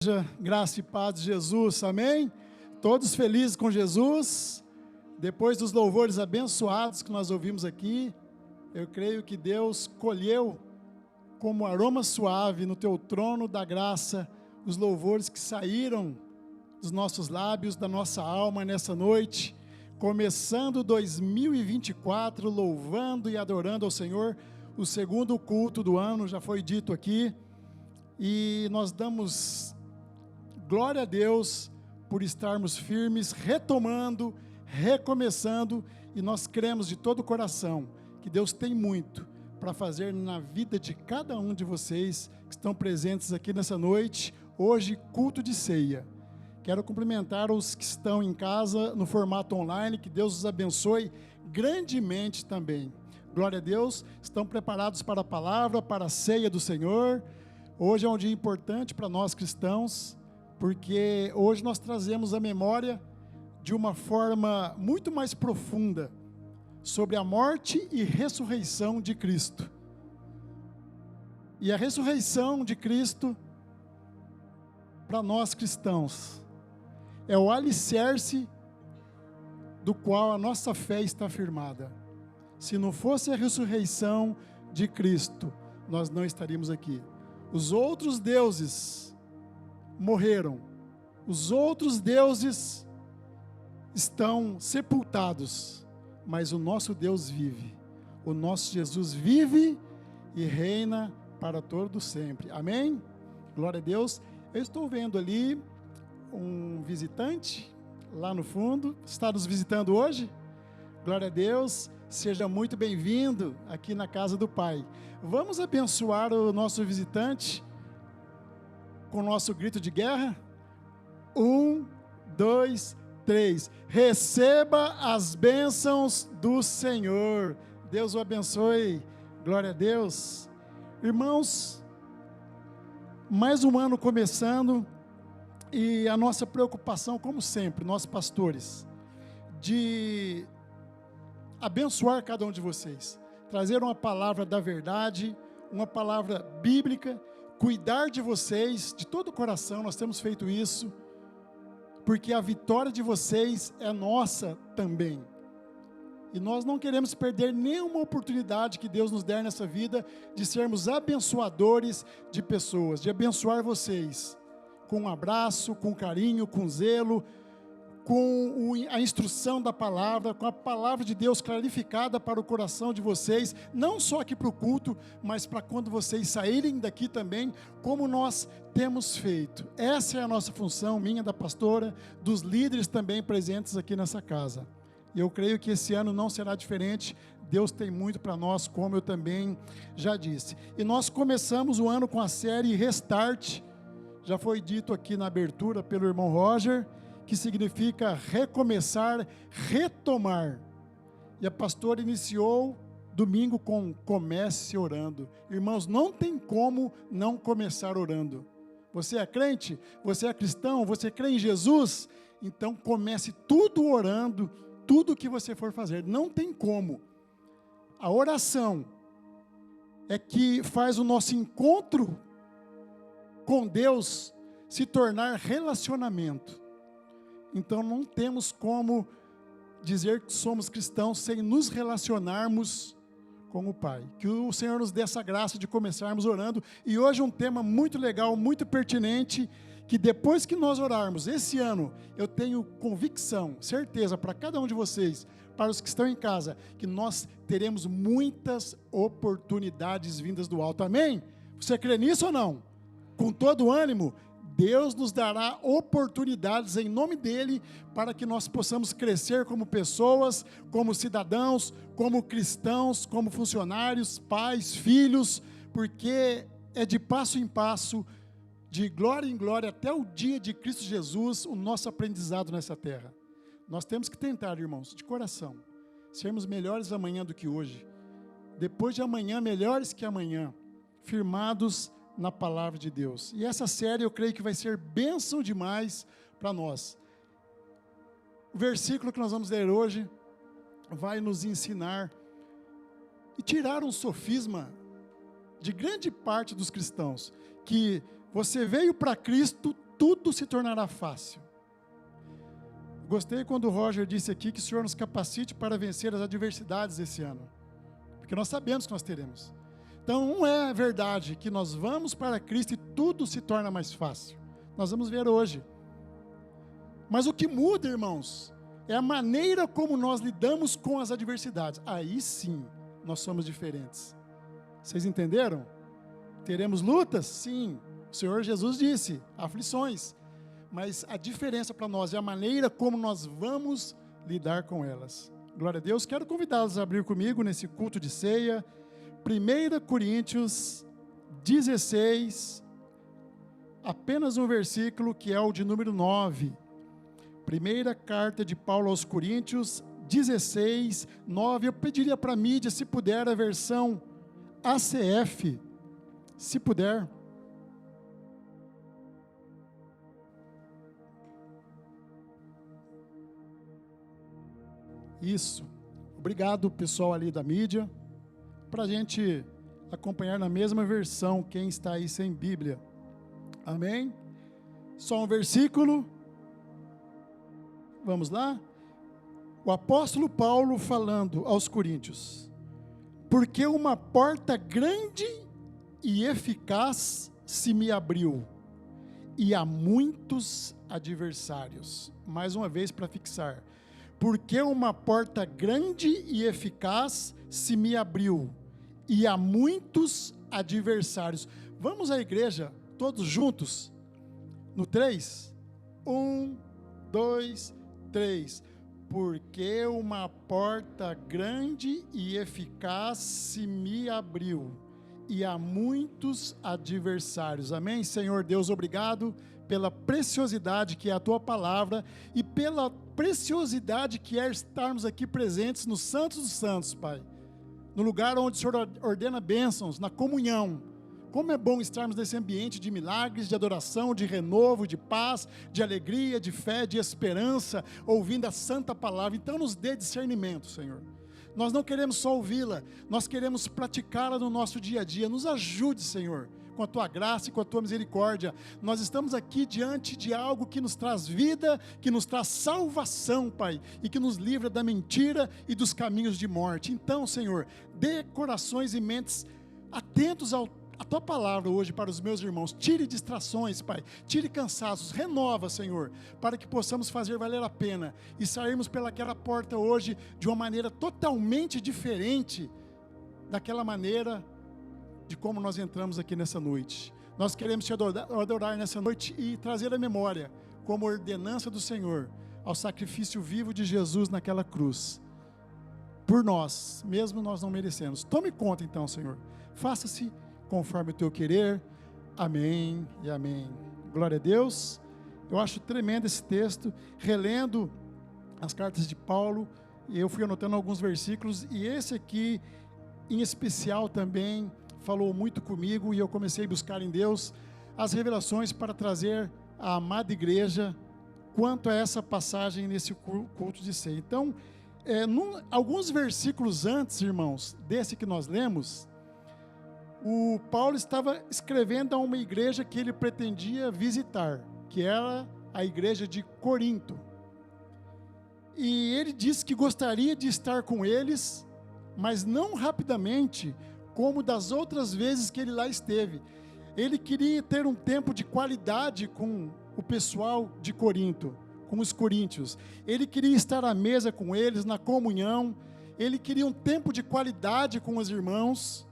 igreja, graça e paz de Jesus, amém? Todos felizes com Jesus, depois dos louvores abençoados que nós ouvimos aqui, eu creio que Deus colheu como aroma suave no teu trono da graça, os louvores que saíram dos nossos lábios, da nossa alma nessa noite, começando 2024, louvando e adorando ao Senhor, o segundo culto do ano, já foi dito aqui, e nós damos glória a Deus por estarmos firmes, retomando, recomeçando, e nós cremos de todo o coração que Deus tem muito para fazer na vida de cada um de vocês que estão presentes aqui nessa noite, hoje culto de ceia. Quero cumprimentar os que estão em casa no formato online, que Deus os abençoe grandemente também. Glória a Deus, estão preparados para a palavra, para a ceia do Senhor. Hoje é um dia importante para nós cristãos, porque hoje nós trazemos a memória de uma forma muito mais profunda sobre a morte e ressurreição de Cristo. E a ressurreição de Cristo, para nós cristãos, é o alicerce do qual a nossa fé está firmada. Se não fosse a ressurreição de Cristo, nós não estaríamos aqui. Os outros deuses morreram, os outros deuses estão sepultados, mas o nosso Deus vive, o nosso Jesus vive e reina para todo sempre, amém? Glória a Deus. Eu estou vendo ali um visitante lá no fundo, está nos visitando hoje? Glória a Deus, seja muito bem-vindo aqui na casa do Pai. Vamos abençoar o nosso visitante com o nosso grito de guerra? 1, 2, 3. Receba as bênçãos do Senhor. Deus o abençoe. Glória a Deus. Irmãos, mais um ano começando, e a nossa preocupação, como sempre, nós pastores, de abençoar cada um de vocês, trazer uma palavra da verdade, uma palavra bíblica, cuidar de vocês de todo o coração. Nós temos feito isso, porque a vitória de vocês é nossa também, e nós não queremos perder nenhuma oportunidade que Deus nos der nessa vida, de sermos abençoadores de pessoas, de abençoar vocês, com um abraço, com carinho, com zelo, com a instrução da palavra, com a palavra de Deus clarificada para o coração de vocês, não só aqui para o culto, mas para quando vocês saírem daqui também, como nós temos feito. Essa é a nossa função, minha, da pastora, dos líderes também presentes aqui nessa casa. E eu creio que esse ano não será diferente. Deus tem muito para nós, como eu também já disse. E nós começamos o ano com a série Restart, já foi dito aqui na abertura pelo irmão Roger, que significa recomeçar, retomar. E a pastora iniciou domingo com comece orando. Irmãos, não tem como não começar orando. Você é crente? Você é cristão? Você crê em Jesus? Então comece tudo orando, tudo que você for fazer. Não tem como. A oração é que faz o nosso encontro com Deus se tornar relacionamento. Então não temos como dizer que somos cristãos sem nos relacionarmos com o Pai. Que o Senhor nos dê essa graça de começarmos orando. E hoje um tema muito legal, muito pertinente, que depois que nós orarmos esse ano, eu tenho convicção, certeza para cada um de vocês, para os que estão em casa, que nós teremos muitas oportunidades vindas do alto. Amém? Você crê nisso ou não? Com todo o ânimo, Deus nos dará oportunidades em nome dEle, para que nós possamos crescer como pessoas, como cidadãos, como cristãos, como funcionários, pais, filhos, porque é de passo em passo, de glória em glória, até o dia de Cristo Jesus, o nosso aprendizado nessa terra. Nós temos que tentar, irmãos, de coração, sermos melhores amanhã do que hoje, depois de amanhã, melhores que amanhã, firmados na palavra de Deus. E essa série eu creio que vai ser bênção demais para nós. O versículo que nós vamos ler hoje vai nos ensinar e tirar um sofisma de grande parte dos cristãos, que você veio para Cristo tudo se tornará fácil. Gostei quando o Roger disse aqui que o Senhor nos capacite para vencer as adversidades esse ano, porque nós sabemos que nós teremos. Então, não é verdade que nós vamos para Cristo e tudo se torna mais fácil. Nós vamos ver hoje. Mas o que muda, irmãos, é a maneira como nós lidamos com as adversidades. Aí sim, nós somos diferentes. Vocês entenderam? Teremos lutas? Sim. O Senhor Jesus disse, aflições. Mas a diferença para nós é a maneira como nós vamos lidar com elas. Glória a Deus. Quero convidá-los a abrir comigo nesse culto de ceia. 1 Coríntios 16, apenas um versículo que é o de número 9. Primeira carta de Paulo aos Coríntios 16, 9. Eu pediria para a mídia, se puder, a versão ACF, se puder. Isso. Obrigado, pessoal ali da mídia, para a gente acompanhar na mesma versão, quem está aí sem Bíblia. Amém? Só um versículo. Vamos lá? O apóstolo Paulo falando aos Coríntios: porque uma porta grande e eficaz se me abriu, e há muitos adversários. Mais uma vez para fixar. Porque uma porta grande e eficaz se me abriu, e há muitos adversários. Vamos à igreja, todos juntos? No 3? 1, 2, 3. Porque uma porta grande e eficaz se me abriu, e há muitos adversários. Amém? Senhor Deus, obrigado pela preciosidade que é a Tua palavra e pela preciosidade que é estarmos aqui presentes no Santos dos Santos, Pai. No lugar onde o Senhor ordena bênçãos, na comunhão. Como é bom estarmos nesse ambiente de milagres, de adoração, de renovo, de paz, de alegria, de fé, de esperança, ouvindo a santa palavra. Então nos dê discernimento, Senhor. Nós não queremos só ouvi-la, nós queremos praticá-la no nosso dia a dia. Nos ajude, Senhor, com a Tua graça e com a Tua misericórdia. Nós estamos aqui diante de algo que nos traz vida, que nos traz salvação, Pai, e que nos livra da mentira e dos caminhos de morte. Então, Senhor, dê corações e mentes atentos a Tua palavra hoje para os meus irmãos. Tire distrações, Pai, tire cansaços, renova, Senhor, para que possamos fazer valer a pena e sairmos pelaquela porta hoje de uma maneira totalmente diferente daquela maneira de como nós entramos aqui nessa noite. Nós queremos Te adorar nessa noite e trazer a memória, como ordenança do Senhor, ao sacrifício vivo de Jesus naquela cruz, por nós, mesmo nós não merecemos. Tome conta então, Senhor, faça-se conforme o Teu querer. Amém e amém. Glória a Deus. Eu acho tremendo esse texto, relendo as cartas de Paulo, e eu fui anotando alguns versículos, e esse aqui, em especial também, falou muito comigo, e eu comecei a buscar em Deus as revelações para trazer à amada igreja quanto a essa passagem nesse culto de ceia. Então, alguns versículos antes, irmãos, desse que nós lemos, o Paulo estava escrevendo a uma igreja que ele pretendia visitar, que era a igreja de Corinto. E ele disse que gostaria de estar com eles, mas não rapidamente, como das outras vezes que ele lá esteve. Ele queria ter um tempo de qualidade com o pessoal de Corinto, com os coríntios. Ele queria estar à mesa com eles, na comunhão. Ele queria um tempo de qualidade com os irmãos.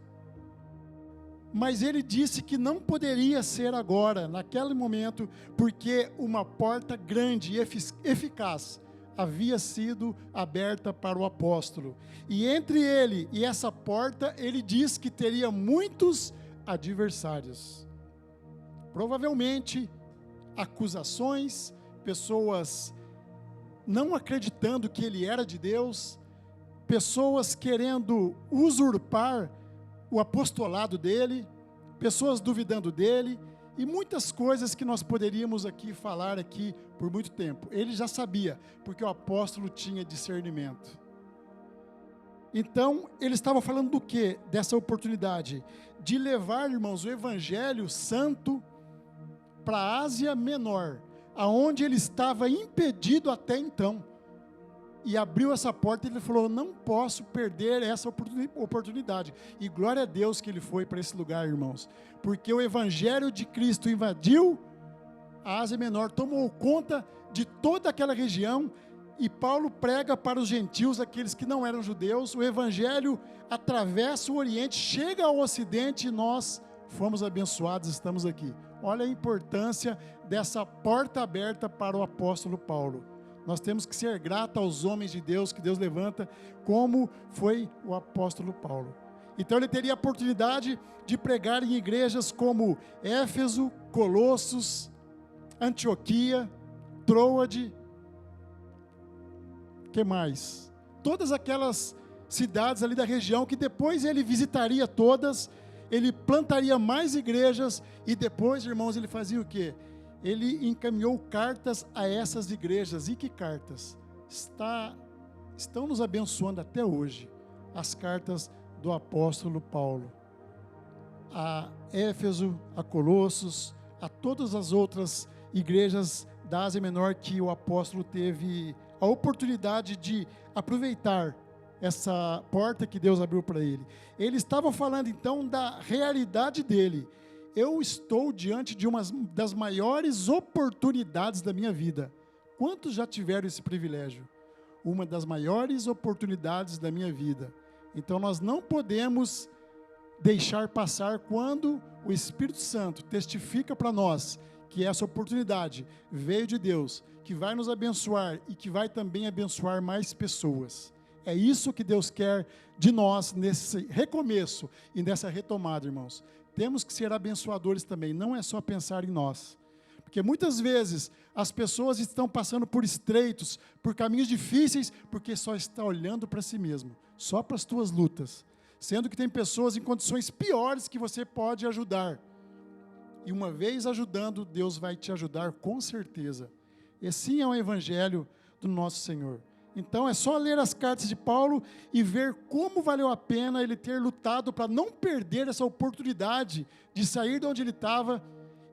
Mas ele disse que não poderia ser agora, naquele momento, porque uma porta grande e eficaz havia sido aberta para o apóstolo. E entre ele e essa porta, ele diz que teria muitos adversários. Provavelmente, acusações, pessoas não acreditando que ele era de Deus, pessoas querendo usurpar o apostolado dele, pessoas duvidando dele, e muitas coisas que nós poderíamos aqui falar aqui por muito tempo. Ele já sabia, porque o apóstolo tinha discernimento. Então, ele estava falando do quê? Dessa oportunidade de levar, irmãos, o evangelho santo, para a Ásia Menor, aonde ele estava impedido até então, e abriu essa porta. Ele falou: não posso perder essa oportunidade. E glória a Deus que ele foi para esse lugar, irmãos, porque o evangelho de Cristo invadiu a Ásia Menor, tomou conta de toda aquela região, e Paulo prega para os gentios, aqueles que não eram judeus. O evangelho atravessa o Oriente, chega ao Ocidente, e nós fomos abençoados, estamos aqui. Olha a importância dessa porta aberta para o apóstolo Paulo. Nós temos que ser gratos aos homens de Deus que Deus levanta, como foi o apóstolo Paulo. Então ele teria a oportunidade de pregar em igrejas como Éfeso, Colossos, Antioquia, Troade, que mais? Todas aquelas cidades ali da região, que depois ele visitaria todas, ele plantaria mais igrejas, e depois, irmãos, ele fazia o quê? Ele encaminhou cartas a essas igrejas. E que cartas? Estão nos abençoando até hoje, as cartas do apóstolo Paulo, a Éfeso, a Colossos, a todas as outras igrejas da Ásia Menor, que o apóstolo teve a oportunidade de aproveitar essa porta que Deus abriu para ele. Ele estava falando então da realidade dele. Eu estou diante de uma das maiores oportunidades da minha vida. Quantos já tiveram esse privilégio? Uma das maiores oportunidades da minha vida. Então nós não podemos deixar passar quando o Espírito Santo testifica para nós que essa oportunidade veio de Deus, que vai nos abençoar e que vai também abençoar mais pessoas. É isso que Deus quer de nós nesse recomeço e nessa retomada, irmãos. Temos que ser abençoadores também, não é só pensar em nós. Porque muitas vezes as pessoas estão passando por estreitos, por caminhos difíceis, porque só está olhando para si mesmo, só para as tuas lutas. Sendo que tem pessoas em condições piores que você pode ajudar. E uma vez ajudando, Deus vai te ajudar com certeza. Esse é o evangelho do nosso Senhor. Então é só ler as cartas de Paulo e ver como valeu a pena ele ter lutado para não perder essa oportunidade de sair de onde ele estava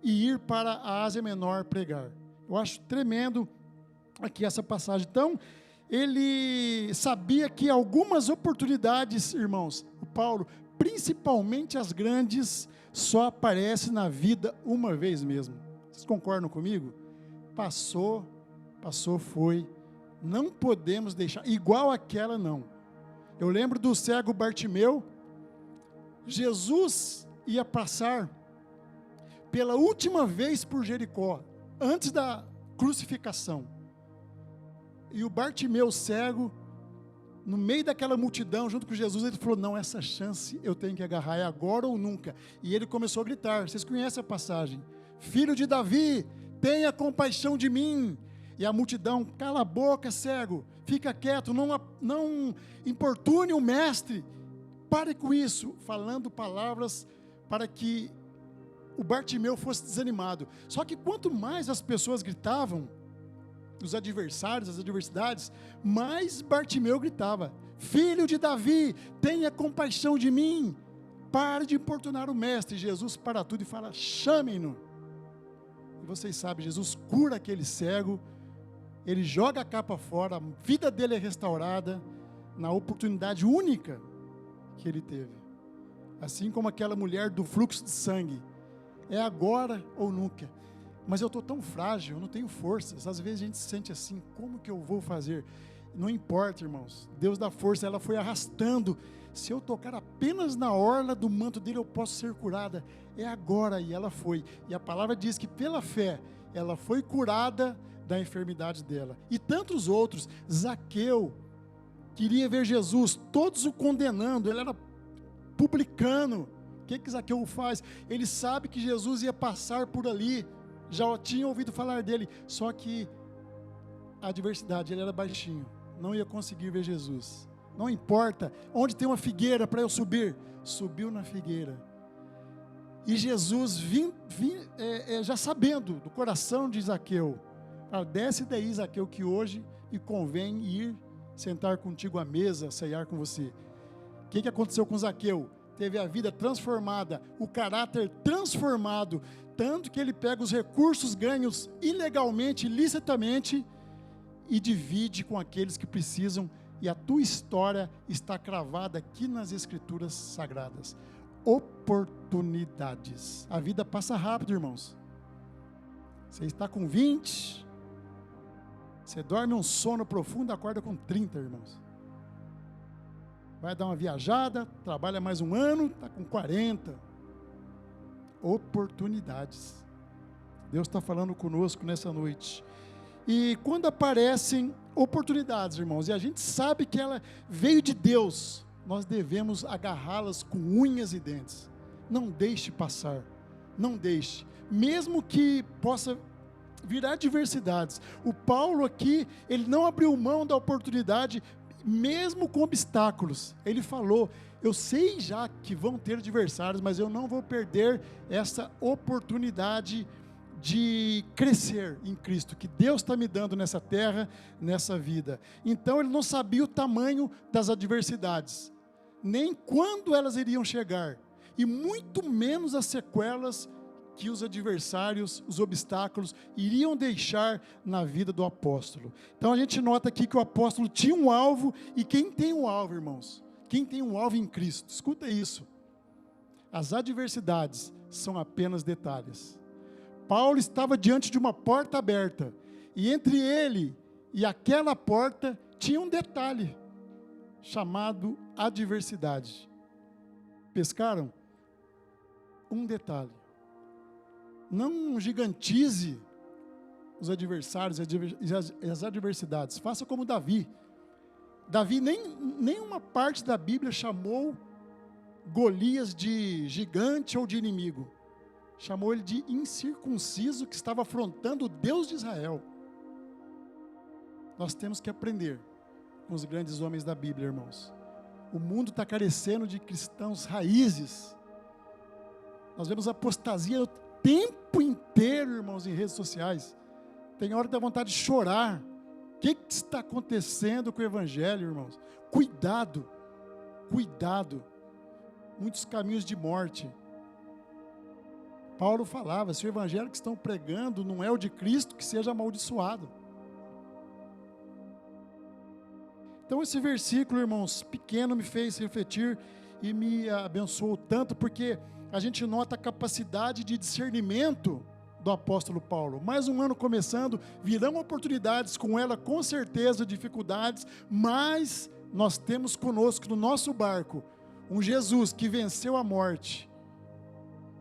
e ir para a Ásia Menor pregar. Eu acho tremendo aqui essa passagem. Então, ele sabia que algumas oportunidades, irmãos, o Paulo, principalmente as grandes, só aparecem na vida uma vez mesmo. Vocês concordam comigo? Passou, foi. Não podemos deixar, igual aquela não. Eu lembro do cego Bartimeu. Jesus ia passar pela última vez por Jericó, antes da crucificação. E o Bartimeu cego, no meio daquela multidão, junto com Jesus, ele falou: não, essa chance eu tenho que agarrar, é agora ou nunca. E ele começou a gritar, vocês conhecem a passagem: filho de Davi, tenha compaixão de mim. E a multidão: cala a boca, cego, fica quieto, não importune o mestre, pare com isso, falando palavras para que o Bartimeu fosse desanimado. Só que quanto mais as pessoas gritavam, os adversários, as adversidades, mais Bartimeu gritava: filho de Davi, tenha compaixão de mim, pare de importunar o mestre. Jesus para tudo e fala: chamem-no. E vocês sabem, Jesus cura aquele cego, ele joga a capa fora, a vida dele é restaurada na oportunidade única que ele teve. Assim como aquela mulher do fluxo de sangue, é agora ou nunca. Mas eu estou tão frágil, eu não tenho forças. Às vezes a gente se sente assim: como que eu vou fazer? Não importa, irmãos, Deus dá força. Ela foi arrastando. Se eu tocar apenas na orla do manto dele, eu posso ser curada. É agora. E ela foi. E a palavra diz que pela fé ela foi curada da enfermidade dela. E tantos outros. Zaqueu queria ver Jesus, todos o condenando. Ele era publicano. O que Zaqueu faz? Ele sabe que Jesus ia passar por ali, já tinha ouvido falar dele, só que a adversidade, ele era baixinho, não ia conseguir ver Jesus. Não importa, onde tem uma figueira para eu subir? Subiu na figueira. E Jesus, já sabendo do coração de Zaqueu, fala: desce daí, Zaqueu, que hoje me convém ir sentar contigo à mesa, ceiar com você. O que aconteceu com Zaqueu? Teve a vida transformada, o caráter transformado, tanto que ele pega os recursos ganhos ilegalmente, ilicitamente, e divide com aqueles que precisam, e a tua história está cravada aqui nas Escrituras Sagradas. Oportunidades. A vida passa rápido, irmãos. Você está com 20, você dorme um sono profundo, acorda com 30, irmãos. Vai dar uma viajada, trabalha mais um ano, está com 40. Oportunidades. Deus está falando conosco nessa noite. E quando aparecem oportunidades, irmãos, e a gente sabe que ela veio de Deus, nós devemos agarrá-las com unhas e dentes. Não deixe passar, não deixe, mesmo que possa virar adversidades. O Paulo aqui, ele não abriu mão da oportunidade, mesmo com obstáculos. Ele falou: eu sei já que vão ter adversários, mas eu não vou perder essa oportunidade de crescer em Cristo, que Deus está me dando nessa terra, nessa vida. Então ele não sabia o tamanho das adversidades, nem quando elas iriam chegar, e muito menos as sequelas que os adversários, os obstáculos, iriam deixar na vida do apóstolo. Então a gente nota aqui que o apóstolo tinha um alvo, e quem tem um alvo, irmãos? Quem tem um alvo em Cristo, escuta isso, as adversidades são apenas detalhes. Paulo estava diante de uma porta aberta, e entre ele e aquela porta tinha um detalhe, chamado adversidade. Pescaram? Um detalhe. Não gigantize os adversários e as adversidades. Faça como Davi. Davi, nenhuma parte da Bíblia chamou Golias de gigante ou de inimigo. Chamou ele de incircunciso que estava afrontando o Deus de Israel. Nós temos que aprender com os grandes homens da Bíblia, irmãos. O mundo está carecendo de cristãos raízes. Nós vemos apostasia o tempo inteiro, irmãos, em redes sociais. Tem hora que dá vontade de chorar. O que está acontecendo com o Evangelho, irmãos? Cuidado, cuidado. Muitos caminhos de morte. Paulo falava: se o Evangelho que estão pregando não é o de Cristo, que seja amaldiçoado. Então esse versículo, irmãos, pequeno, me fez refletir e me abençoou tanto, porque a gente nota a capacidade de discernimento do apóstolo Paulo. Mais um ano começando, virão oportunidades com ela, com certeza, dificuldades, mas nós temos conosco no nosso barco um Jesus que venceu a morte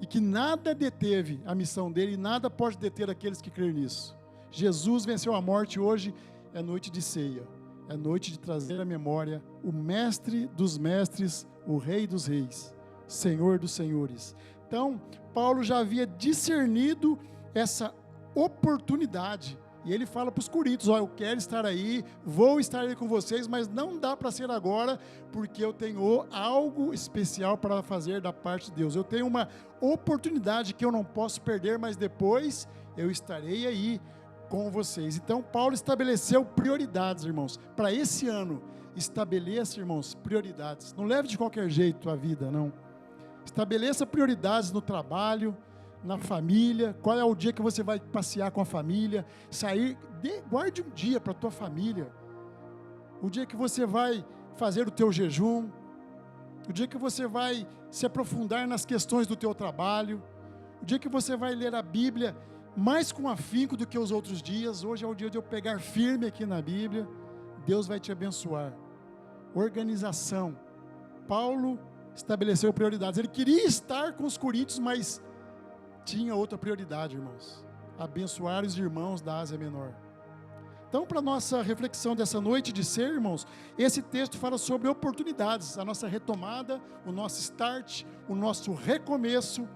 e que nada deteve a missão dele, e nada pode deter aqueles que creem nisso. Jesus venceu a morte. Hoje é noite de ceia, é noite de trazer à memória o mestre dos mestres, o rei dos reis, Senhor dos senhores. Então, Paulo já havia discernido essa oportunidade, e ele fala para os coríntios: ó, eu quero estar aí, vou estar aí com vocês, mas não dá para ser agora, porque eu tenho algo especial para fazer da parte de Deus. Eu tenho uma oportunidade que eu não posso perder, mas depois eu estarei aí com vocês. Então Paulo estabeleceu prioridades, irmãos, para esse ano. Estabeleça, irmãos, prioridades. Não leve de qualquer jeito a vida, não. Estabeleça prioridades no trabalho, na família. Qual é o dia que você vai passear com a família? Sair, guarde um dia para a tua família. O dia que você vai fazer o teu jejum. O dia que você vai se aprofundar nas questões do teu trabalho. O dia que você vai ler a Bíblia mais com afinco do que os outros dias. Hoje é o dia de eu pegar firme aqui na Bíblia. Deus vai te abençoar. Organização. Paulo estabeleceu prioridades. Ele queria estar com os coríntios, mas tinha outra prioridade, irmãos: abençoar os irmãos da Ásia Menor. Então, para a nossa reflexão dessa noite de ser, irmãos, esse texto fala sobre oportunidades, a nossa retomada, o nosso start, o nosso recomeço.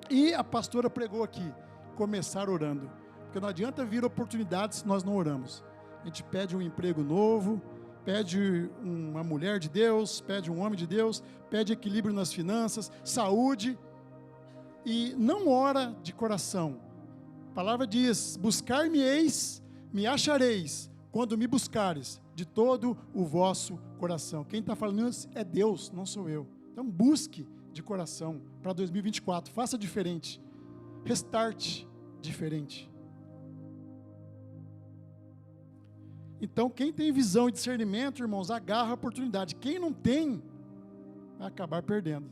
E a pastora pregou aqui: começar orando, porque não adianta vir oportunidades se nós não oramos. A gente pede um emprego novo, pede uma mulher de Deus, pede um homem de Deus, pede equilíbrio nas finanças, saúde, e não ora de coração. A palavra diz: buscar-me-eis, me achareis, quando me buscares de todo o vosso coração. Quem está falando isso é Deus, não sou eu. Então busque de coração para 2024, faça diferente. restart diferente. Então, quem tem visão e discernimento, irmãos, agarra a oportunidade. Quem não tem, vai acabar perdendo.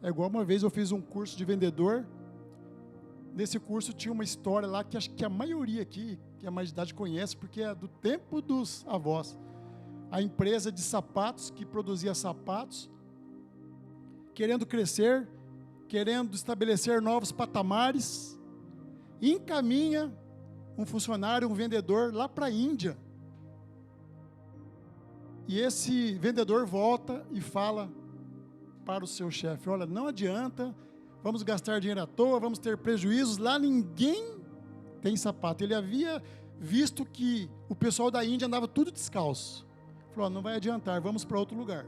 É igual uma vez eu fiz um curso de vendedor. Nesse curso tinha uma história lá que acho que a maioria aqui, que é mais de idade, conhece, porque é do tempo dos avós. A empresa de sapatos, que produzia sapatos, querendo crescer, querendo estabelecer novos patamares, encaminha um funcionário, um vendedor lá para a Índia. E esse vendedor volta e fala para o seu chefe: olha, não adianta, vamos gastar dinheiro à toa, vamos ter prejuízos, lá ninguém tem sapato. Ele havia visto que o pessoal da Índia andava tudo descalço. Falou: não vai adiantar, vamos para outro lugar.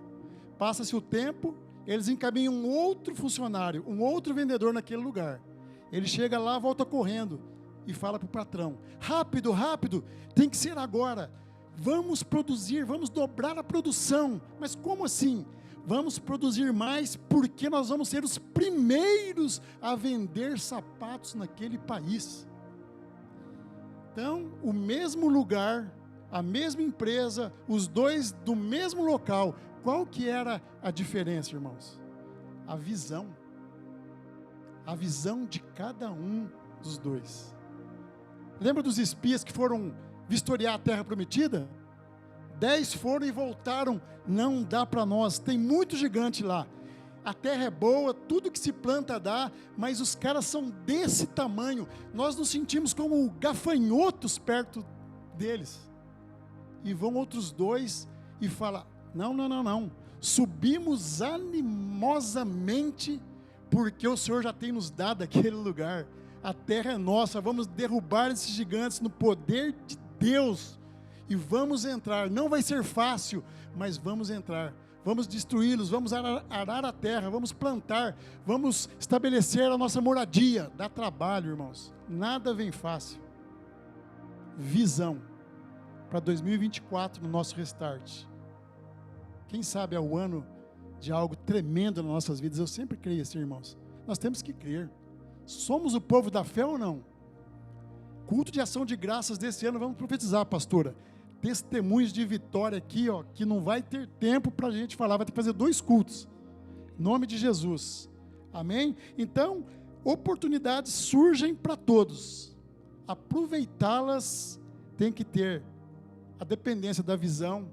Passa-se o tempo, eles encaminham um outro funcionário, um outro vendedor naquele lugar. Ele chega lá, volta correndo e fala para o patrão: rápido, rápido, tem que ser agora. Vamos produzir, vamos dobrar a produção. Mas como assim? Vamos produzir mais porque nós vamos ser os primeiros a vender sapatos naquele país. Então, o mesmo lugar, a mesma empresa, os dois do mesmo local. Qual que era a diferença, irmãos? A visão. A visão de cada um dos dois. Lembra dos espias que foram vistoriar a terra prometida? 10 foram e voltaram: não dá para nós, tem muito gigante lá. A terra é boa, tudo que se planta dá, mas os caras são desse tamanho. Nós nos sentimos como gafanhotos perto deles. E vão outros 2 e falam: não. Subimos animosamente, porque o Senhor já tem nos dado aquele lugar. A terra é nossa, vamos derrubar esses gigantes no poder de Deus. E vamos entrar, não vai ser fácil, mas vamos entrar. Vamos destruí-los, vamos arar a terra, vamos plantar, vamos estabelecer a nossa moradia. Dá trabalho, irmãos, nada vem fácil. Visão para 2024 no nosso restart. Quem sabe é o ano de algo tremendo nas nossas vidas. Eu sempre creio assim, irmãos. Nós temos que crer. Somos o povo da fé ou não? Culto de ação de graças desse ano, vamos profetizar, pastora. Testemunhos de vitória aqui, ó, que não vai ter tempo para a gente falar, vai ter que fazer 2 cultos. Em nome de Jesus. Amém? Então, oportunidades surgem para todos. Aproveitá-las tem que ter a dependência da visão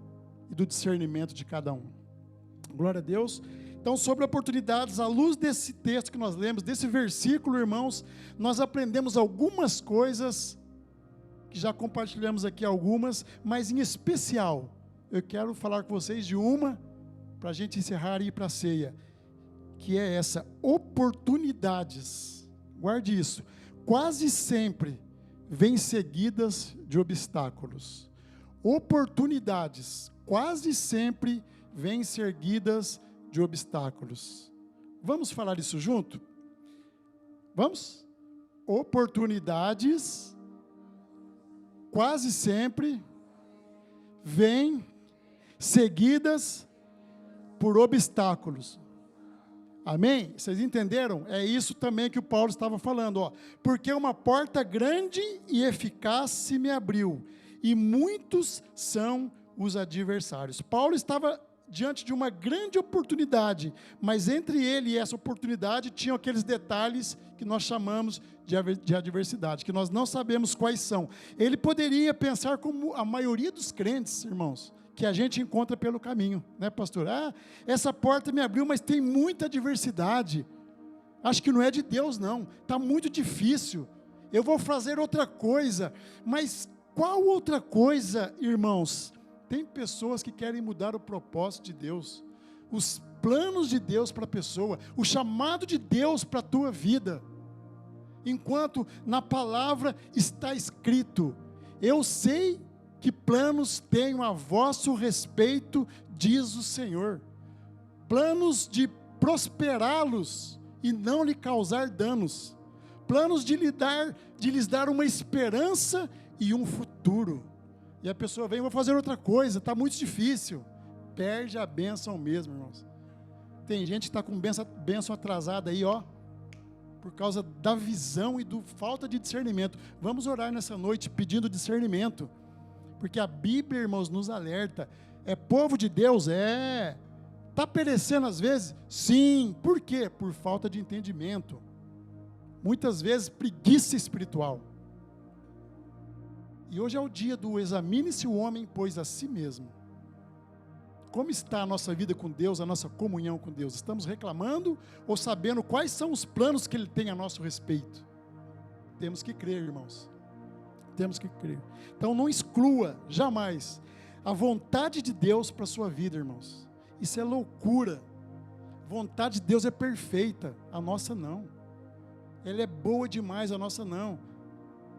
e do discernimento de cada um. Glória a Deus. Então, sobre oportunidades, à luz desse texto que nós lemos, desse versículo, irmãos, nós aprendemos algumas coisas, que já compartilhamos aqui algumas, mas em especial, eu quero falar com vocês de uma, para a gente encerrar e ir para a ceia, que é essa: oportunidades. Guarde isso. Quase sempre vêm seguidas de obstáculos. Oportunidades quase sempre vêm seguidas de obstáculos. Vamos falar isso junto? Vamos? Oportunidades quase sempre vêm seguidas por obstáculos. Amém? Vocês entenderam? É isso também que o Paulo estava falando, ó. Porque uma porta grande e eficaz se me abriu, e muitos são os adversários. Paulo estava diante de uma grande oportunidade, mas entre ele e essa oportunidade tinham aqueles detalhes que nós chamamos de adversidade, que nós não sabemos quais são. Ele poderia pensar como a maioria dos crentes, irmãos, que a gente encontra pelo caminho, né, pastor? Essa porta me abriu, mas tem muita adversidade. Acho que não é de Deus, não. Está muito difícil. Eu vou fazer outra coisa. Mas qual outra coisa, irmãos? Tem pessoas que querem mudar o propósito de Deus, os planos de Deus para a pessoa, o chamado de Deus para a tua vida. Enquanto na palavra está escrito: eu sei que planos tenho a vosso respeito, diz o Senhor, planos de prosperá-los e não lhe causar danos, planos de lhes dar uma esperança e um futuro. E a pessoa vem: vou fazer outra coisa, está muito difícil. Perde a bênção mesmo, irmãos. Tem gente que está com bênção atrasada aí, ó, por causa da visão e do falta de discernimento. Vamos orar nessa noite pedindo discernimento, porque a Bíblia, irmãos, nos alerta. É povo de Deus? Está perecendo às vezes? Sim. Por quê? Por falta de entendimento. Muitas vezes preguiça espiritual. E hoje é o dia do examine-se o homem, pois a si mesmo. Como está a nossa vida com Deus, a nossa comunhão com Deus? Estamos reclamando ou sabendo quais são os planos que Ele tem a nosso respeito? Temos que crer, irmãos. Temos que crer. Então não exclua, jamais, a vontade de Deus para a sua vida, irmãos. Isso é loucura. A vontade de Deus é perfeita, a nossa não. Ela é boa demais, a nossa não.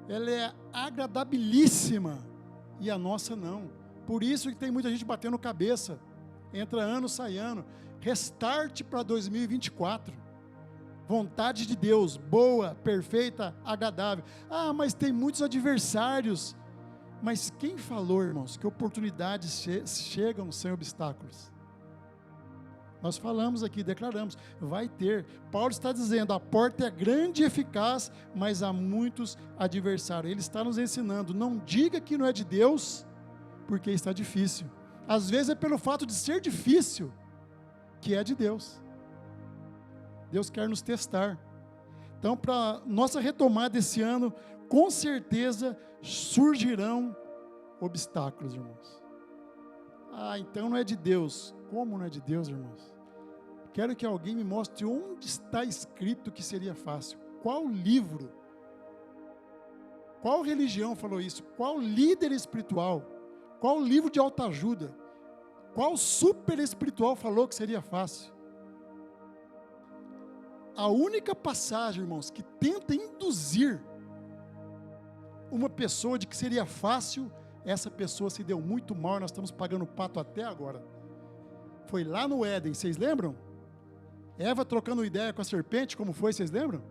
Ela é agradabilíssima e a nossa não. Por isso que tem muita gente batendo cabeça. Entra ano, sai ano. Restart para 2024. Vontade de Deus, boa, perfeita, agradável. Ah, mas tem muitos adversários. Mas quem falou, irmãos, que oportunidades chegam sem obstáculos? Nós falamos aqui, declaramos, vai ter. Paulo está dizendo, a porta é grande e eficaz, mas há muitos adversários. Ele está nos ensinando, não diga que não é de Deus, porque está difícil. Às vezes é pelo fato de ser difícil, que é de Deus. Deus quer nos testar. Então, para nossa retomada esse ano, com certeza surgirão obstáculos, irmãos. Ah, então não é de Deus. Como não é de Deus, irmãos? Quero que alguém me mostre onde está escrito que seria fácil. Qual livro? Qual religião falou isso? Qual líder espiritual? Qual livro de autoajuda? Qual super espiritual falou que seria fácil? A única passagem, irmãos, que tenta induzir uma pessoa de que seria fácil, essa pessoa se deu muito mal, nós estamos pagando pato até agora. Foi lá no Éden, vocês lembram? Eva trocando ideia com a serpente, como foi, vocês lembram?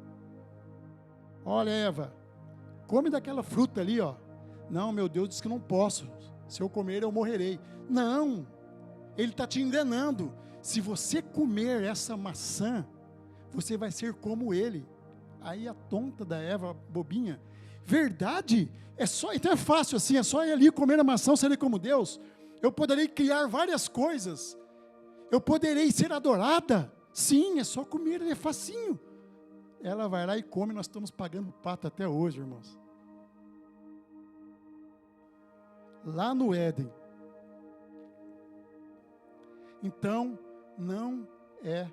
Olha, Eva, come daquela fruta ali, ó. Não, meu Deus disse que não posso. Se eu comer, eu morrerei. Não, Ele está te enganando. Se você comer essa maçã, você vai ser como Ele. Aí a tonta da Eva, bobinha, verdade? Então é fácil assim, é só ir ali comer a maçã, serei como Deus. Eu poderei criar várias coisas. Eu poderei ser adorada. Sim, é só comer, é facinho. Ela vai lá e come, nós estamos pagando pato até hoje, irmãos. Lá no Éden. Então, não é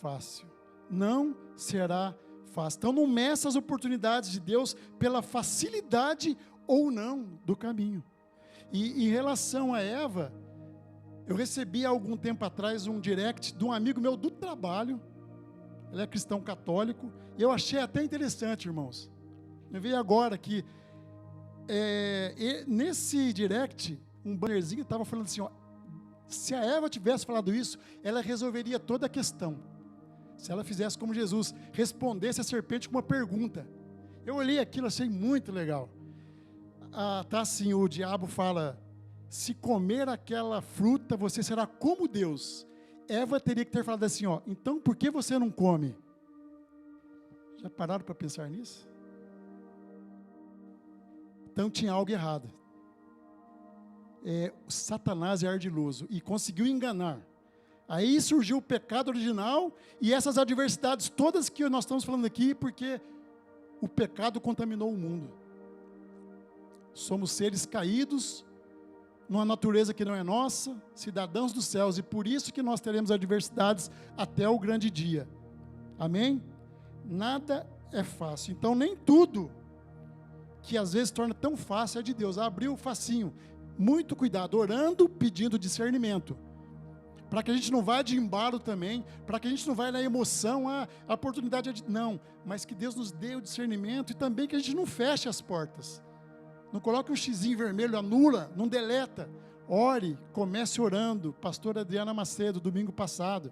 fácil. Não será fácil. Então, não meça as oportunidades de Deus pela facilidade ou não do caminho. E em relação a Eva, eu recebi há algum tempo atrás um direct de um amigo meu do trabalho. Ele é cristão católico. E eu achei até interessante, irmãos. Eu vi agora que nesse direct, um bannerzinho estava falando assim, ó, se a Eva tivesse falado isso, ela resolveria toda a questão. Se ela fizesse como Jesus, respondesse a serpente com uma pergunta. Eu olhei aquilo, achei muito legal. Tá assim, o diabo fala, se comer aquela fruta, você será como Deus. Eva teria que ter falado assim, ó, então por que você não come? Já pararam para pensar nisso? Então tinha algo errado. Satanás é ardiloso e conseguiu enganar. Aí surgiu o pecado original e essas adversidades todas que nós estamos falando aqui, porque o pecado contaminou o mundo. Somos seres caídos, numa natureza que não é nossa, cidadãos dos céus, e por isso que nós teremos adversidades até o grande dia. Amém? Nada é fácil. Então nem tudo que às vezes torna tão fácil é de Deus. Abriu facinho. Muito cuidado, orando, pedindo discernimento. Para que a gente não vá de embalo também, para que a gente não vá na emoção, a oportunidade é de... Não, mas que Deus nos dê o discernimento e também que a gente não feche as portas. Não coloque um xizinho vermelho, anula, não deleta. Ore, comece orando. Pastora Adriana Macedo, domingo passado.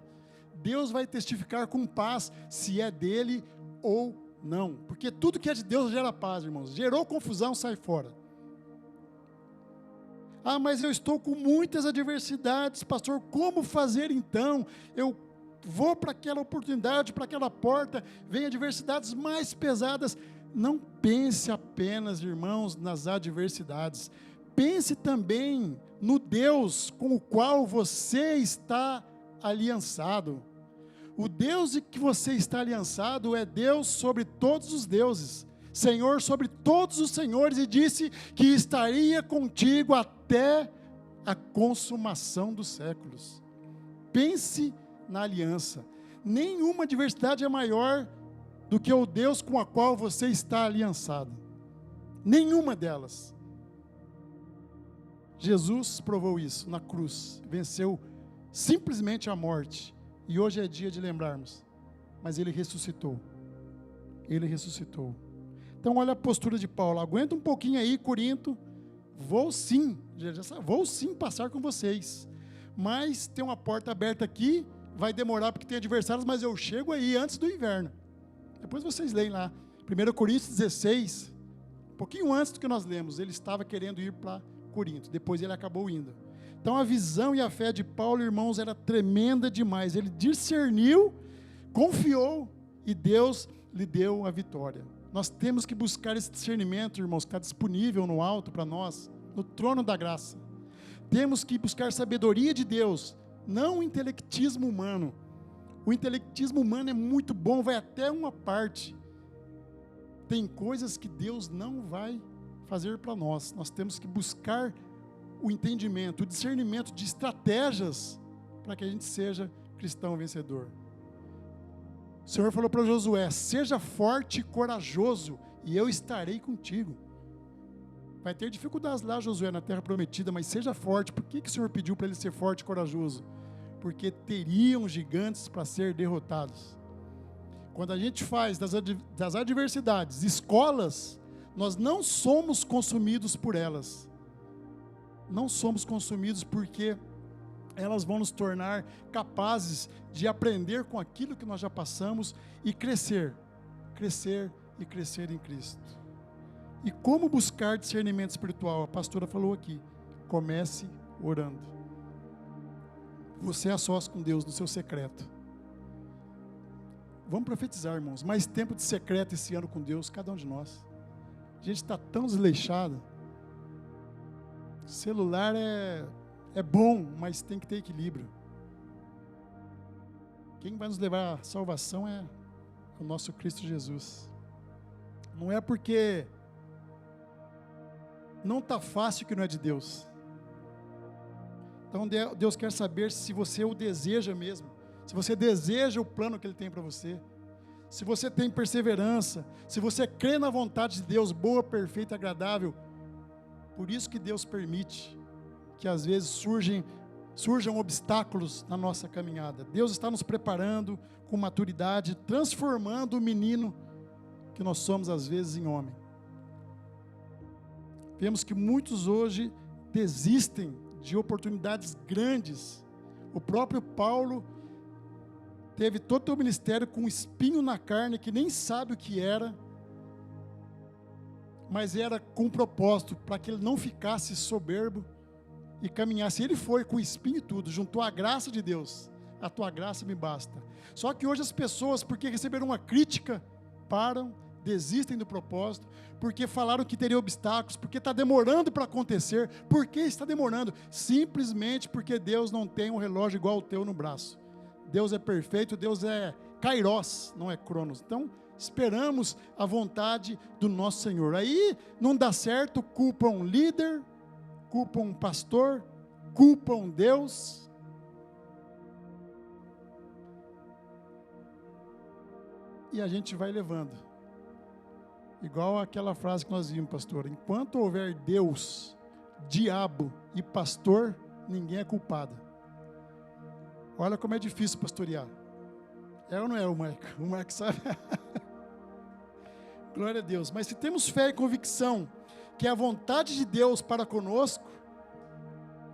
Deus vai testificar com paz se é dele ou não. Porque tudo que é de Deus gera paz, irmãos. Gerou confusão, sai fora. Ah, mas eu estou com muitas adversidades, pastor, como fazer então? Eu vou para aquela oportunidade, para aquela porta, vem adversidades mais pesadas. Não pense apenas, irmãos, nas adversidades. Pense também no Deus com o qual você está aliançado. O Deus em que você está aliançado é Deus sobre todos os deuses, Senhor sobre todos os senhores, e disse que estaria contigo até a consumação dos séculos. Pense na aliança. Nenhuma adversidade é maior do que o Deus com a qual você está aliançado. Nenhuma delas. Jesus provou isso na cruz, venceu simplesmente a morte, e hoje é dia de lembrarmos, mas Ele ressuscitou. Ele ressuscitou. Então olha a postura de Paulo: aguenta um pouquinho aí, Corinto, vou sim passar com vocês, mas tem uma porta aberta aqui, vai demorar porque tem adversários, mas eu chego aí antes do inverno. Depois vocês leem lá, 1 Coríntios 16, um pouquinho antes do que nós lemos, ele estava querendo ir para Corinto, depois ele acabou indo. Então a visão e a fé de Paulo, irmãos, era tremenda demais. Ele discerniu, confiou, e Deus lhe deu a vitória. Nós temos que buscar esse discernimento, irmãos, que está disponível no alto para nós, no trono da graça. Temos que buscar sabedoria de Deus, não o intelectismo humano. O intelectismo humano é muito bom, vai até uma parte. Tem coisas que Deus não vai fazer para nós. Nós temos que buscar o entendimento, o discernimento de estratégias para que a gente seja cristão vencedor. O Senhor falou para Josué: seja forte e corajoso, e eu estarei contigo. Vai ter dificuldades lá, Josué, na terra prometida, mas seja forte. Por que o Senhor pediu para ele ser forte e corajoso? Porque teriam gigantes para ser derrotados. Quando a gente faz das adversidades escolas, nós não somos consumidos por elas. Não somos consumidos porque elas vão nos tornar capazes de aprender com aquilo que nós já passamos e crescer e crescer em Cristo. E como buscar discernimento espiritual? A pastora falou aqui: comece orando. Você é a sós com Deus no seu secreto. Vamos profetizar, irmãos, mais tempo de secreto esse ano com Deus, cada um de nós. A gente está tão desleixado. Celular é bom, mas tem que ter equilíbrio. Quem vai nos levar à salvação é o nosso Cristo Jesus. Não é porque não está fácil que não é de Deus. Então Deus quer saber se você o deseja mesmo, se você deseja o plano que Ele tem para você, se você tem perseverança, se você crê na vontade de Deus, boa, perfeita e agradável. Por isso que Deus permite que às vezes surjam obstáculos na nossa caminhada. Deus está nos preparando com maturidade, transformando o menino que nós somos às vezes em homem. Vemos que muitos hoje desistem de oportunidades grandes. O próprio Paulo teve todo o seu ministério com um espinho na carne, que nem sabe o que era, mas era com propósito, para que ele não ficasse soberbo e caminhasse. Ele foi com espinho e tudo, juntou a graça de Deus. A tua graça me basta. Só que hoje as pessoas, porque receberam uma crítica, param, desistem do propósito, porque falaram que teria obstáculos, porque está demorando para acontecer. Por que está demorando? Simplesmente porque Deus não tem um relógio igual ao teu no braço. Deus é perfeito, Deus é Kairos, não é Cronos. Então, esperamos a vontade do nosso Senhor. Aí não dá certo, culpam líder, culpam pastor, culpam Deus. E a gente vai levando. Igual aquela frase que nós vimos, pastor: enquanto houver Deus, diabo e pastor, ninguém é culpado. Olha como é difícil pastorear. É ou não é o Marco? O Marco sabe. Glória a Deus. Mas se temos fé e convicção que é a vontade de Deus para conosco,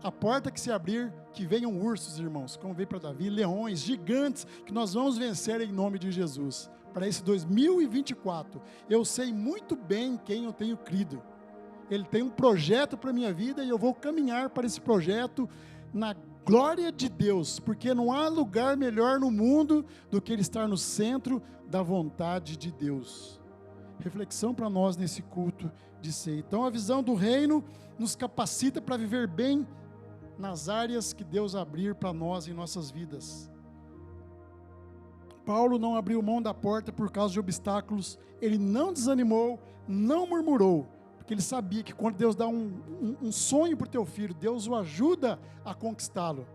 a porta que se abrir, que venham ursos, irmãos, como veio para Davi, leões, gigantes, que nós vamos vencer em nome de Jesus. Para esse 2024, eu sei muito bem quem eu tenho crido. Ele tem um projeto para a minha vida e eu vou caminhar para esse projeto na glória de Deus, porque não há lugar melhor no mundo do que ele estar no centro da vontade de Deus. Reflexão para nós nesse culto de ceia. Então a visão do reino nos capacita para viver bem nas áreas que Deus abrir para nós em nossas vidas. Paulo não abriu mão da porta por causa de obstáculos, ele não desanimou, não murmurou, porque ele sabia que quando Deus dá um sonho para o teu filho, Deus o ajuda a conquistá-lo.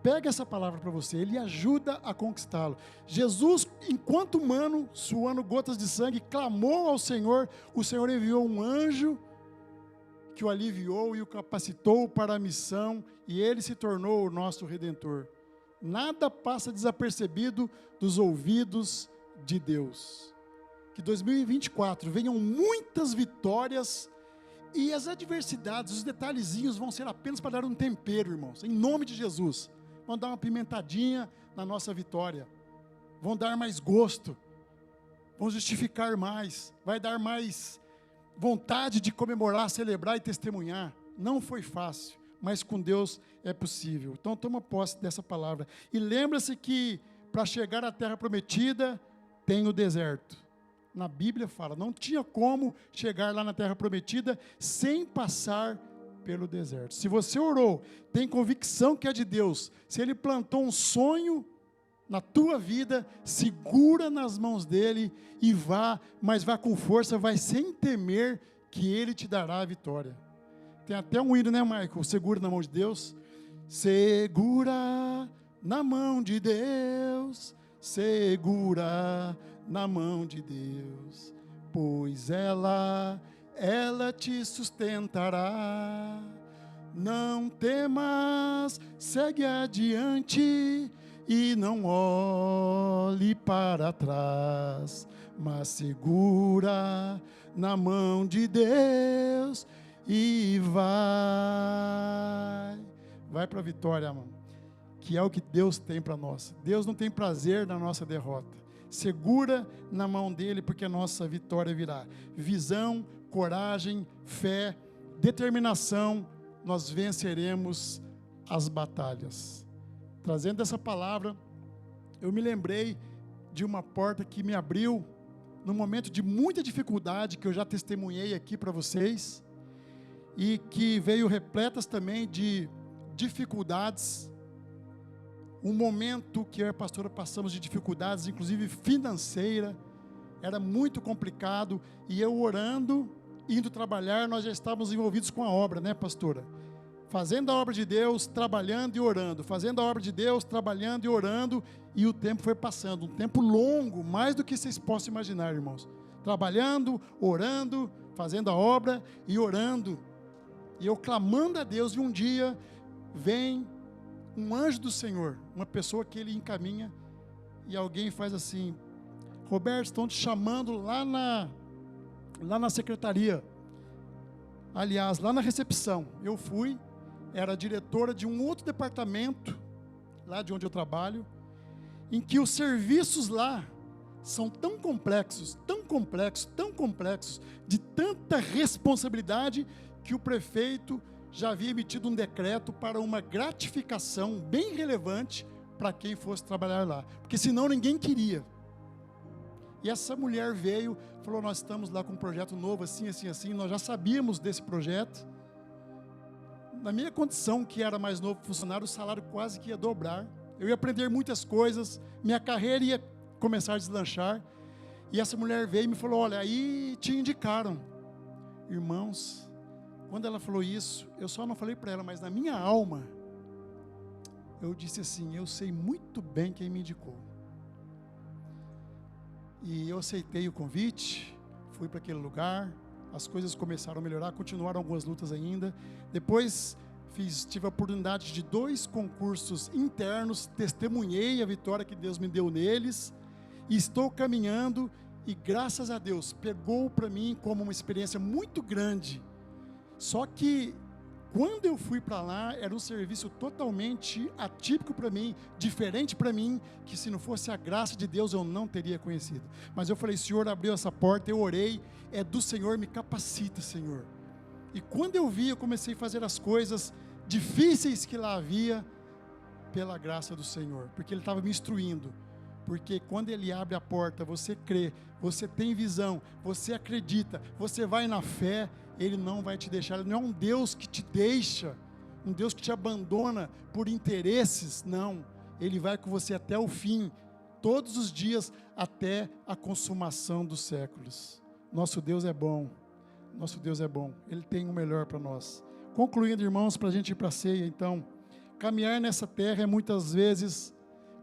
Pega essa palavra para você, ele ajuda a conquistá-lo. Jesus, enquanto humano, suando gotas de sangue, clamou ao Senhor, o Senhor enviou um anjo que o aliviou e o capacitou para a missão, e ele se tornou o nosso Redentor. Nada passa desapercebido dos ouvidos de Deus. Que 2024 venham muitas vitórias, e as adversidades, os detalhezinhos vão ser apenas para dar um tempero, irmãos, em nome de Jesus. Vão dar uma pimentadinha na nossa vitória, vão dar mais gosto, vão justificar mais, vai dar mais vontade de comemorar, celebrar e testemunhar. Não foi fácil, mas com Deus é possível. Então toma posse dessa palavra, e lembra-se que para chegar à terra prometida, tem o deserto. Na Bíblia fala, não tinha como chegar lá na terra prometida sem passar pelo deserto. Se você orou, tem convicção que é de Deus, se Ele plantou um sonho na tua vida, segura nas mãos dEle e vá, mas vá com força, vai sem temer, que Ele te dará a vitória. Tem até um hino, né, Michael? Segura na mão de Deus. Segura na mão de Deus, segura na mão de Deus, pois ela te sustentará. Não temas, segue adiante e não olhe para trás, mas segura na mão de Deus e vai para a vitória, irmão, que é o que Deus tem para nós. Deus não tem prazer na nossa derrota. Segura na mão dele, porque a nossa vitória virá. Visão, coragem, fé, determinação, nós venceremos as batalhas. Trazendo essa palavra, eu me lembrei de uma porta que me abriu num momento de muita dificuldade, que eu já testemunhei aqui para vocês, e que veio repletas também de dificuldades. Um momento que eu e a pastora passamos de dificuldades, inclusive financeira, era muito complicado, e eu orando, indo trabalhar, nós já estávamos envolvidos com a obra, né, pastora? Fazendo a obra de Deus, trabalhando e orando, fazendo a obra de Deus, trabalhando e orando, e o tempo foi passando, um tempo longo, mais do que vocês possam imaginar, irmãos. Trabalhando, orando, fazendo a obra e orando, e eu clamando a Deus, e um dia vem um anjo do Senhor, uma pessoa que ele encaminha, e alguém faz assim: Roberto, estão te chamando lá na secretaria, aliás, lá na recepção. Eu fui, era diretora de um outro departamento, lá de onde eu trabalho, em que os serviços lá são tão complexos, de tanta responsabilidade, que o prefeito já havia emitido um decreto para uma gratificação bem relevante para quem fosse trabalhar lá, porque senão ninguém queria. E essa mulher veio, falou: nós estamos lá com um projeto novo, assim, assim, assim. Nós já sabíamos desse projeto. Na minha condição, que era mais novo funcionário, o salário quase que ia dobrar. Eu ia aprender muitas coisas, minha carreira ia começar a deslanchar. E essa mulher veio e me falou: olha, aí te indicaram. Irmãos, quando ela falou isso, eu só não falei para ela, mas na minha alma, eu disse assim: eu sei muito bem quem me indicou. E eu aceitei o convite, fui para aquele lugar, as coisas começaram a melhorar, continuaram algumas lutas ainda. Depois tive a oportunidade de 2 concursos internos, testemunhei a vitória que Deus me deu neles, e estou caminhando, e graças a Deus, pegou para mim como uma experiência muito grande. Só que, quando eu fui para lá, era um serviço totalmente atípico para mim, diferente para mim, que se não fosse a graça de Deus, eu não teria conhecido. Mas eu falei: Senhor, abriu essa porta, eu orei, é do Senhor, me capacita, Senhor. E quando eu vi, eu comecei a fazer as coisas difíceis que lá havia, pela graça do Senhor, porque Ele estava me instruindo. Porque quando Ele abre a porta, você crê, você tem visão, você acredita, você vai na fé, Ele não vai te deixar. Ele não é um Deus que te deixa, um Deus que te abandona por interesses, não. Ele vai com você até o fim, todos os dias, até a consumação dos séculos. Nosso Deus é bom, nosso Deus é bom, Ele tem o melhor para nós. Concluindo, irmãos, para a gente ir para a ceia, então, caminhar nessa terra é muitas vezes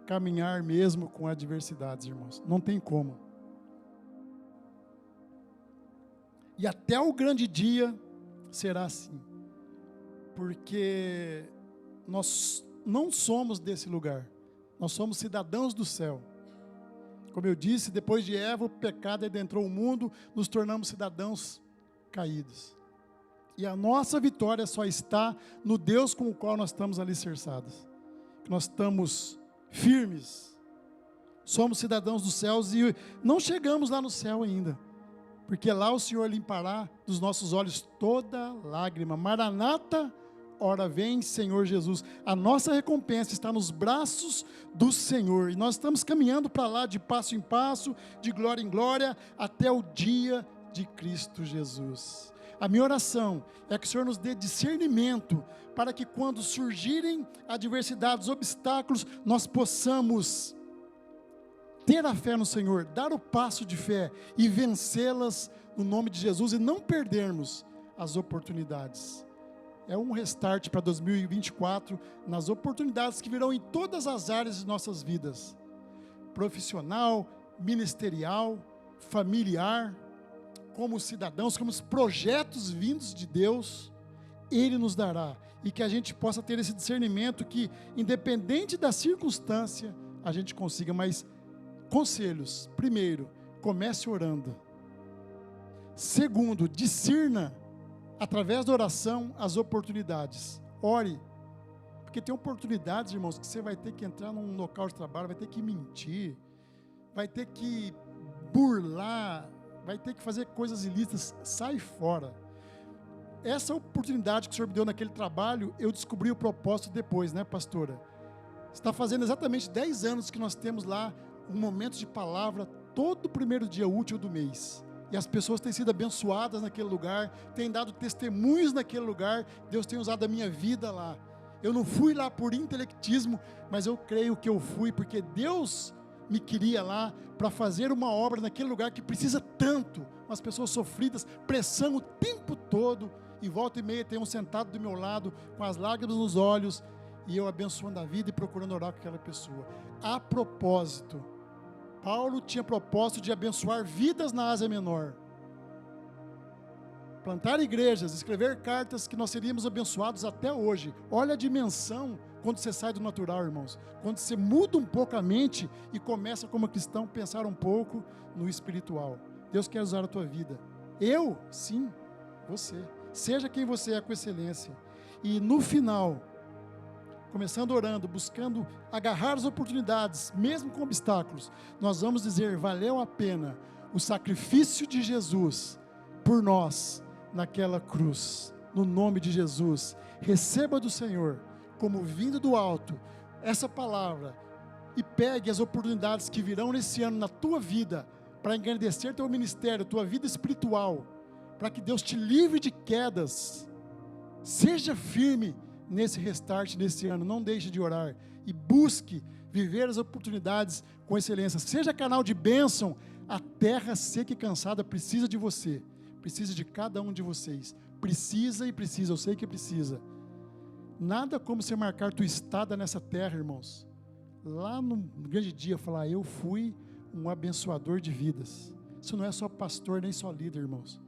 caminhar mesmo com adversidades, irmãos, não tem como. E até o grande dia será assim, porque nós não somos desse lugar, nós somos cidadãos do céu. Como eu disse, depois de Eva, o pecado adentrou o mundo, nos tornamos cidadãos caídos. E a nossa vitória só está no Deus com o qual nós estamos alicerçados. Nós estamos firmes, somos cidadãos dos céus e não chegamos lá no céu ainda, porque lá o Senhor limpará dos nossos olhos toda lágrima. Maranata, ora vem, Senhor Jesus. A nossa recompensa está nos braços do Senhor, e nós estamos caminhando para lá de passo em passo, de glória em glória, até o dia de Cristo Jesus. A minha oração é que o Senhor nos dê discernimento, para que quando surgirem adversidades, obstáculos, nós possamos ter a fé no Senhor, dar o passo de fé e vencê-las no nome de Jesus, e não perdermos as oportunidades. É um restart para 2024, nas oportunidades que virão em todas as áreas de nossas vidas, profissional, ministerial, familiar, como cidadãos, como os projetos vindos de Deus, Ele nos dará, e que a gente possa ter esse discernimento que, independente da circunstância, a gente consiga. Mas conselhos: primeiro, comece orando. Segundo, discirna através da oração as oportunidades. Ore, porque tem oportunidades, irmãos, que você vai ter que entrar num local de trabalho, vai ter que mentir, vai ter que burlar, vai ter que fazer coisas ilícitas. Sai fora. Essa oportunidade que o Senhor me deu naquele trabalho, eu descobri o propósito depois, né, pastora? Está fazendo exatamente 10 anos que nós temos lá um momento de palavra todo primeiro dia útil do mês. E as pessoas têm sido abençoadas naquele lugar, têm dado testemunhos naquele lugar. Deus tem usado a minha vida lá. Eu não fui lá por intelectismo, mas eu creio que eu fui porque Deus me queria lá para fazer uma obra naquele lugar que precisa tanto. Umas pessoas sofridas, pressão o tempo todo, e volta e meia tem um sentado do meu lado, com as lágrimas nos olhos, e eu abençoando a vida e procurando orar com aquela pessoa. A propósito, Paulo tinha propósito de abençoar vidas na Ásia Menor, plantar igrejas, escrever cartas que nós seríamos abençoados até hoje. Olha a dimensão quando você sai do natural, irmãos, quando você muda um pouco a mente e começa como cristão a pensar um pouco no espiritual. Deus quer usar a tua vida. Eu? Sim, você. Seja quem você é com excelência. E no final, começando orando, buscando agarrar as oportunidades, mesmo com obstáculos, nós vamos dizer: valeu a pena o sacrifício de Jesus por nós naquela cruz. No nome de Jesus, receba do Senhor, como vindo do alto, essa palavra, e pegue as oportunidades que virão nesse ano na tua vida, para engrandecer teu ministério, tua vida espiritual, para que Deus te livre de quedas. Seja firme nesse restart, nesse ano. Não deixe de orar e busque viver as oportunidades com excelência. Seja canal de bênção. A terra seca e cansada precisa de você, precisa de cada um de vocês. Precisa e precisa, eu sei que precisa. Nada como você marcar tua estada nessa terra, irmãos, lá no grande dia, falar: eu fui um abençoador de vidas. Isso não é só pastor, nem só líder, irmãos.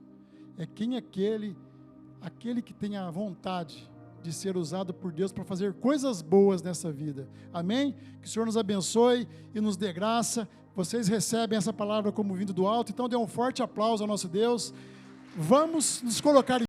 É quem é aquele que tem a vontade de ser usado por Deus para fazer coisas boas nessa vida. Amém? Que o Senhor nos abençoe e nos dê graça. Vocês recebem essa palavra como vindo do alto, então dê um forte aplauso ao nosso Deus. Vamos nos colocar em